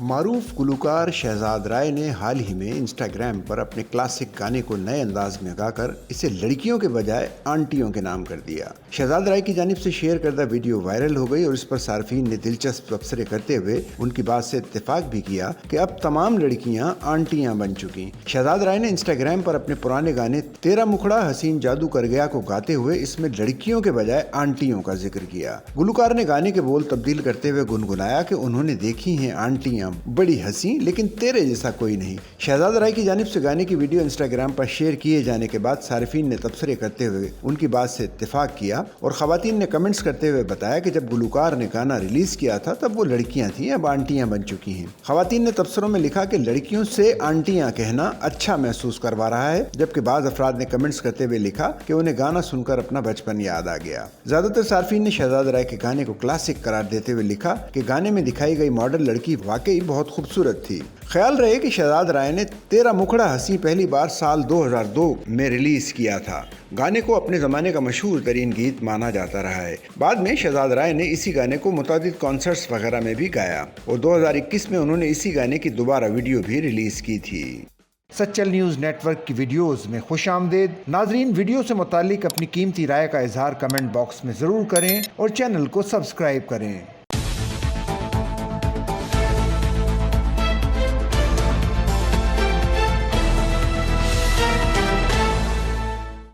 معروف گلوکار شہزاد رائے نے حال ہی میں انسٹاگرام پر اپنے کلاسک گانے کو نئے انداز میں گا کر اسے لڑکیوں کے بجائے آنٹیوں کے نام کر دیا۔ شہزاد رائے کی جانب سے شیئر کردہ ویڈیو وائرل ہو گئی اور اس پر صارفین نے دلچسپ تبصرے کرتے ہوئے ان کی بات سے اتفاق بھی کیا کہ اب تمام لڑکیاں آنٹیاں بن چکی۔ شہزاد رائے نے انسٹاگرام پر اپنے پرانے گانے تیرا مکھڑا حسین جادو کر گیا کو گاتے ہوئے اس میں لڑکیوں کے بجائے آنٹیوں کا ذکر کیا۔ گلوکار نے گانے کے بول تبدیل کرتے ہوئے گنگنایا کہ انہوں نے دیکھی ہیں آنٹیاں بڑی ہنسی لیکن تیرے جیسا کوئی نہیں۔ شہزاد رائے کی جانب سے گانے کی ویڈیو انسٹاگرام پر شیئر کیے جانے کے بعد صارفین نے تبصرے کرتے ہوئے ان کی بات سے اتفاق کیا اور خواتین نے کمنٹس کرتے ہوئے بتایا کہ جب گلوکار نے گانا ریلیز کیا تھا تب وہ لڑکیاں تھیں، اب آنٹیاں بن چکی ہیں۔ خواتین نے تبصروں میں لکھا کہ لڑکیوں سے آنٹیاں کہنا اچھا محسوس کروا رہا ہے، جبکہ بعض افراد نے کمنٹس کرتے ہوئے لکھا کہ انہیں گانا سن کر اپنا بچپن یاد آ گیا۔ زیادہ تر صارفین نے شہزاد رائے کے گانے کو کلاسک قرار دیتے ہوئے لکھا کہ گانے میں دکھائی گئی ماڈل لڑکی واقعی بہت خوبصورت تھی۔ خیال رہے کہ شہزاد رائے نے تیرا مکھڑا ہنسی پہلی بار سال 2002 میں ریلیز کیا تھا۔ گانے کو اپنے زمانے کا مشہور ترین گیت مانا جاتا رہا ہے۔ بعد میں شہزاد رائے نے اسی گانے کو متعدد کانسرٹس وغیرہ میں بھی گایا اور 2021 میں انہوں نے اسی گانے کی دوبارہ ویڈیو بھی ریلیز کی تھی۔ سچل نیوز نیٹ ورک کی ویڈیوز میں خوش آمدید۔ ناظرین، ویڈیو سے متعلق اپنی قیمتی رائے کا اظہار کمنٹ باکس میں ضرور کریں اور چینل کو سبسکرائب کریں۔